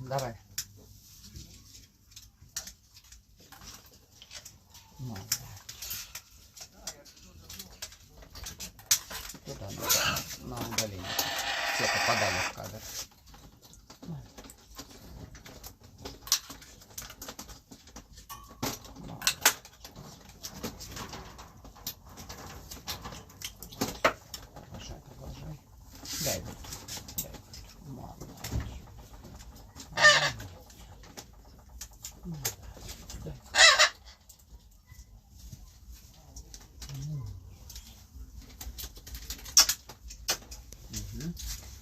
Давай. Туда на удаление. Все попадали в кадр. Продолжай. Дай.